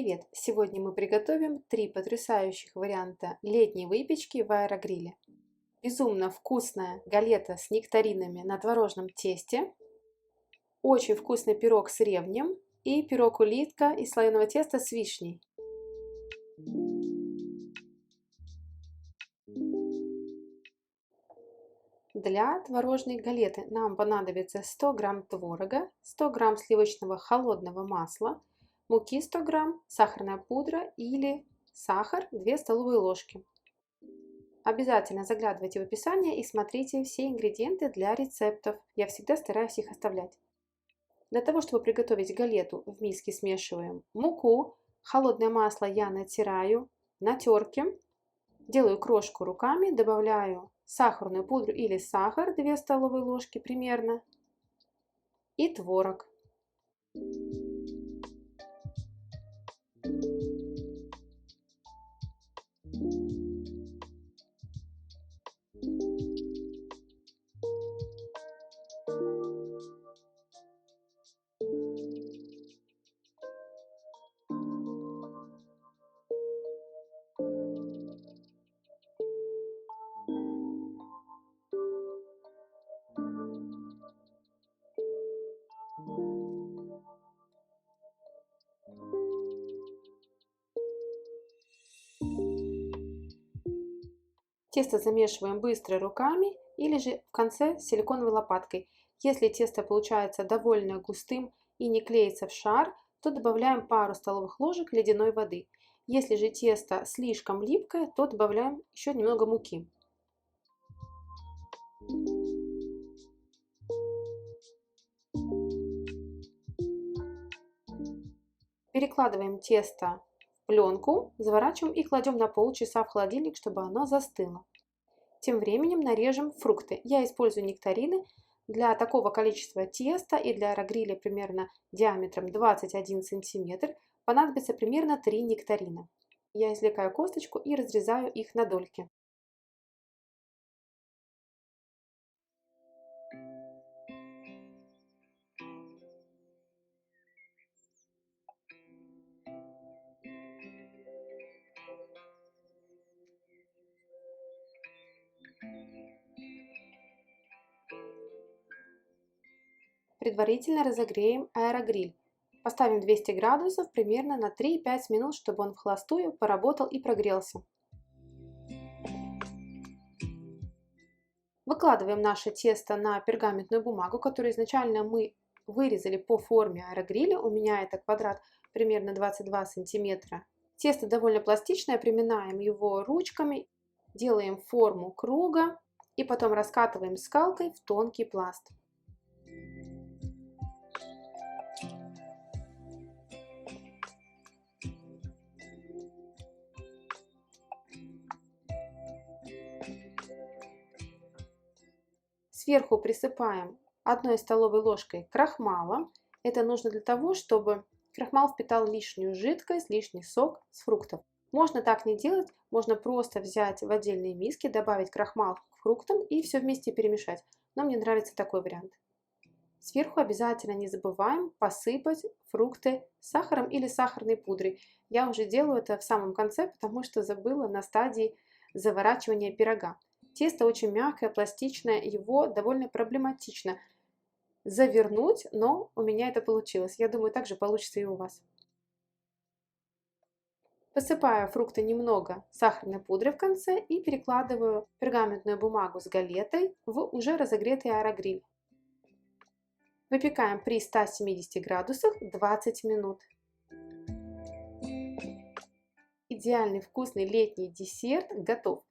Привет! Сегодня мы приготовим 3 потрясающих варианта летней выпечки в аэрогриле. Безумно вкусная галета с нектаринами на творожном тесте, очень вкусный пирог с ревнем и пирог-улитка из слоеного теста с вишней. Для творожной галеты нам понадобится 100 грамм творога, 100 грамм сливочного холодного масла, муки 100 грамм, сахарная пудра или сахар 2 столовые ложки. Обязательно заглядывайте в описание и смотрите все ингредиенты для рецептов. Я всегда стараюсь их оставлять. Для того, чтобы приготовить галету, в миске смешиваем муку, холодное масло я натираю на терке, делаю крошку руками, добавляю сахарную пудру или сахар 2 столовые ложки примерно и творог. Тесто замешиваем быстро руками или же в конце силиконовой лопаткой. Если тесто получается довольно густым и не клеится в шар, то добавляем пару столовых ложек ледяной воды. Если же тесто слишком липкое, то добавляем еще немного муки. Перекладываем тесто в пленку, заворачиваем и кладем на полчаса в холодильник, чтобы оно застыло. Тем временем нарежем фрукты. Я использую нектарины. Для такого количества теста и для аэрогриля примерно диаметром 21 см понадобится примерно 3 нектарина. Я извлекаю косточку и разрезаю их на дольки. Предварительно разогреем аэрогриль. Поставим 200 градусов примерно на 3-5 минут, чтобы он вхолостую поработал и прогрелся. Выкладываем наше тесто на пергаментную бумагу, которую изначально мы вырезали по форме аэрогриля. У меня это квадрат примерно 22 сантиметра. Тесто довольно пластичное, приминаем его ручками, делаем форму круга и потом раскатываем скалкой в тонкий пласт. Сверху присыпаем 1 столовой ложкой крахмала. Это нужно для того, чтобы крахмал впитал лишнюю жидкость, лишний сок с фруктов. Можно так не делать, можно просто взять в отдельные миски, добавить крахмал к фруктам и все вместе перемешать. Но мне нравится такой вариант. Сверху обязательно не забываем посыпать фрукты сахаром или сахарной пудрой. Я уже делаю это в самом конце, потому что забыла на стадии заворачивания пирога. Тесто очень мягкое, пластичное, его довольно проблематично завернуть, но у меня это получилось. Я думаю, так же получится и у вас. Посыпаю фрукты немного сахарной пудрой в конце и перекладываю пергаментную бумагу с галетой в уже разогретый аэрогриль. Выпекаем при 170 градусах 20 минут. Идеальный вкусный летний десерт готов.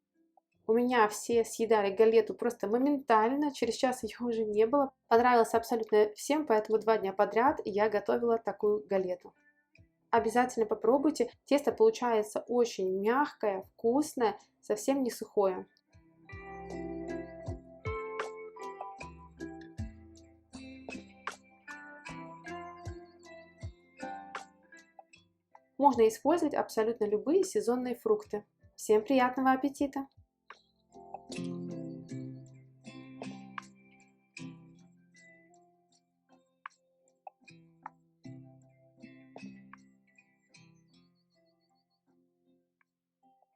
У меня все съедали галету просто моментально, через час ее уже не было. Понравилось абсолютно всем, поэтому 2 дня подряд я готовила такую галету. Обязательно попробуйте. Тесто получается очень мягкое, вкусное, совсем не сухое. Можно использовать абсолютно любые сезонные фрукты. Всем приятного аппетита!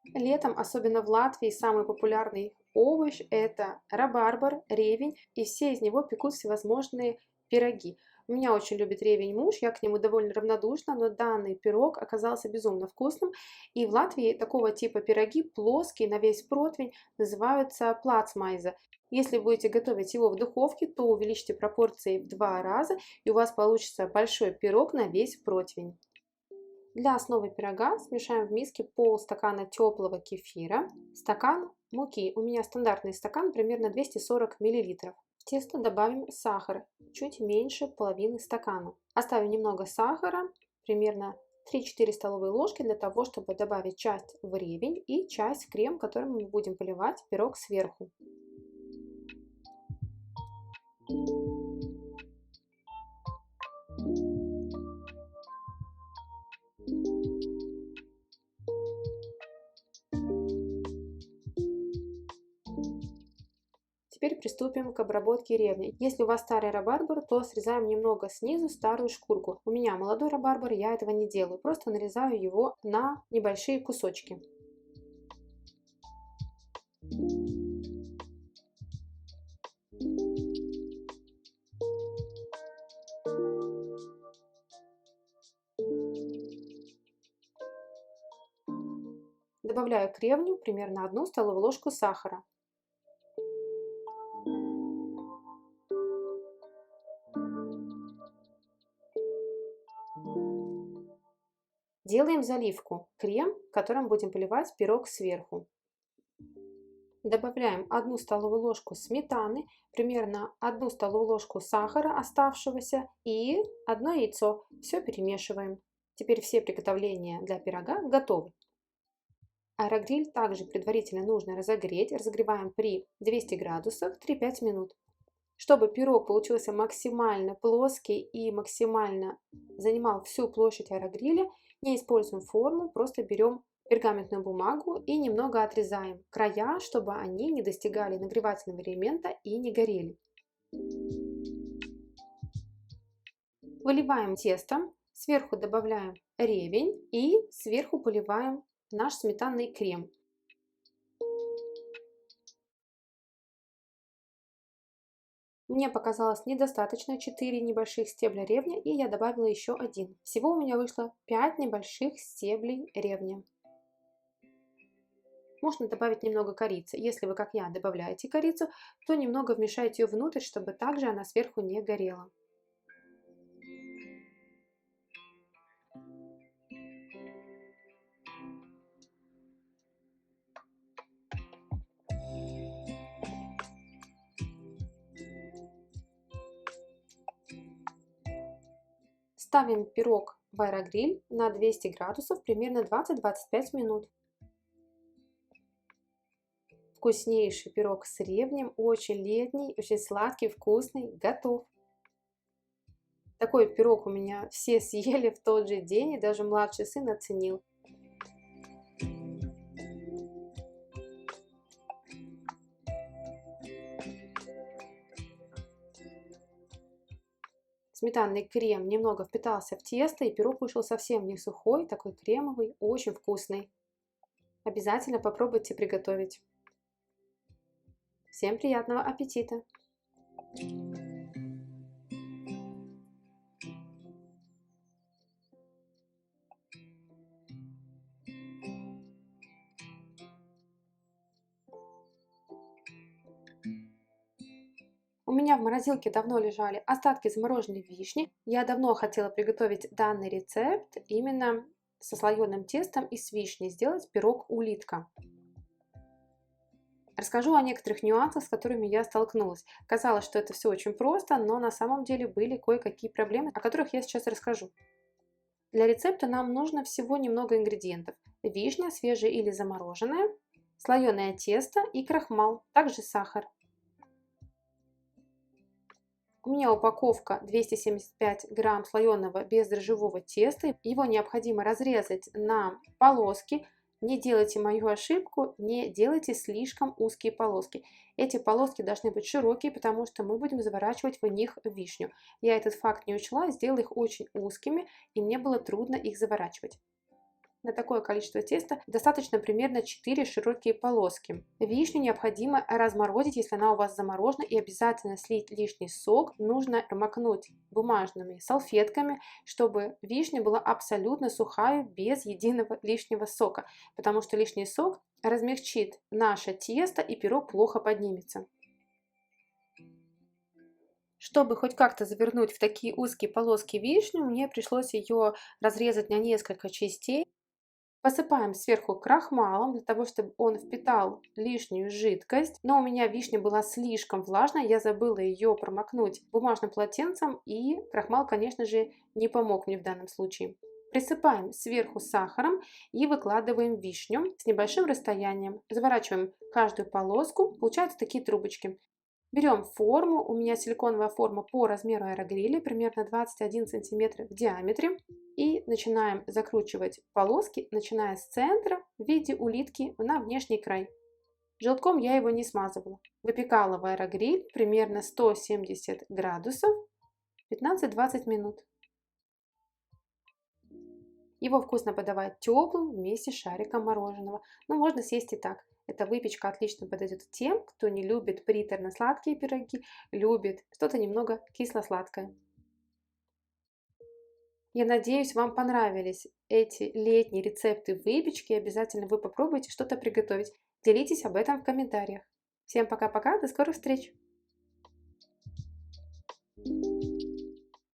Летом, особенно в Латвии, самый популярный овощ – это рабарбар, ревень, и все из него пекут всевозможные пироги. У меня очень любит ревень муж, я к нему довольно равнодушна, но данный пирог оказался безумно вкусным. И в Латвии такого типа пироги, плоские, на весь противень, называются плацмайза. Если будете готовить его в духовке, то увеличьте пропорции в 2 раза, и у вас получится большой пирог на весь противень. Для основы пирога смешаем в миске полстакана теплого кефира, стакан муки. У меня стандартный стакан, примерно 240 мл. В тесто добавим сахар, чуть меньше половины стакана. Оставим немного сахара, примерно 3-4 столовые ложки, для того, чтобы добавить часть в ревень и часть в крем, которым мы будем поливать пирог сверху. Теперь приступим к обработке ревня. Если у вас старый рабарбар, то срезаем немного снизу старую шкурку. У меня молодой рабарбар, я этого не делаю, просто нарезаю его на небольшие кусочки. Добавляю к ревню примерно 1 столовую ложку сахара. Делаем заливку, крем, которым будем поливать пирог сверху. Добавляем 1 столовую ложку сметаны, примерно 1 столовую ложку сахара оставшегося и 1 яйцо. Все перемешиваем. Теперь все приготовления для пирога готовы. Аэрогриль также предварительно нужно разогреть. Разогреваем при 200 градусах 3-5 минут. Чтобы пирог получился максимально плоский и максимально занимал всю площадь аэрогриля, не используем форму, просто берем пергаментную бумагу и немного отрезаем края, чтобы они не достигали нагревательного элемента и не горели. Выливаем тесто, сверху добавляем ревень и сверху поливаем наш сметанный крем. Мне показалось недостаточно 4 небольших стебля ревня, и я добавила еще 1. Всего у меня вышло 5 небольших стеблей ревня. Можно добавить немного корицы. Если вы, как я, добавляете корицу, то немного вмешайте ее внутрь, чтобы также она сверху не горела. Ставим пирог в аэрогриль на 200 градусов примерно 20-25 минут. Вкуснейший пирог с ревнем, очень летний, очень сладкий, вкусный, готов. Такой пирог у меня все съели в тот же день, и даже младший сын оценил. Сметанный крем немного впитался в тесто, и пирог вышел совсем не сухой, такой кремовый, очень вкусный. Обязательно попробуйте приготовить. Всем приятного аппетита! У меня в морозилке давно лежали остатки замороженной вишни. Я давно хотела приготовить данный рецепт именно со слоеным тестом и с вишней, сделать пирог улитка. Расскажу о некоторых нюансах, с которыми я столкнулась. Казалось, что это все очень просто, но на самом деле были кое-какие проблемы, о которых я сейчас расскажу. Для рецепта нам нужно всего немного ингредиентов. Вишня, свежая или замороженная, слоеное тесто и крахмал, также сахар. У меня упаковка 275 грамм слоеного бездрожжевого теста. Его необходимо разрезать на полоски. Не делайте мою ошибку, не делайте слишком узкие полоски. Эти полоски должны быть широкие, потому что мы будем заворачивать в них вишню. Я этот факт не учла, сделала их очень узкими, и мне было трудно их заворачивать. На такое количество теста достаточно примерно 4 широкие полоски. Вишню необходимо разморозить, если она у вас заморожена, и обязательно слить лишний сок. Нужно промокнуть бумажными салфетками, чтобы вишня была абсолютно сухая, без единого лишнего сока, потому что лишний сок размягчит наше тесто, и пирог плохо поднимется. Чтобы хоть как-то завернуть в такие узкие полоски вишню, мне пришлось ее разрезать на несколько частей. Посыпаем сверху крахмалом, для того, чтобы он впитал лишнюю жидкость. Но у меня вишня была слишком влажная, я забыла ее промокнуть бумажным полотенцем, и крахмал, конечно же, не помог мне в данном случае. Присыпаем сверху сахаром и выкладываем вишню с небольшим расстоянием. Заворачиваем каждую полоску, получаются такие трубочки. Берем форму, у меня силиконовая форма по размеру аэрогриля, примерно 21 см в диаметре. И начинаем закручивать полоски, начиная с центра в виде улитки на внешний край. Желтком я его не смазывала. Выпекала в аэрогриль примерно 170 градусов 15-20 минут. Его вкусно подавать теплым вместе с шариком мороженого, но можно съесть и так. Эта выпечка отлично подойдет тем, кто не любит приторно-сладкие пироги, любит что-то немного кисло-сладкое. Я надеюсь, вам понравились эти летние рецепты выпечки. Обязательно вы попробуйте что-то приготовить. Делитесь об этом в комментариях. Всем пока-пока, до скорых встреч!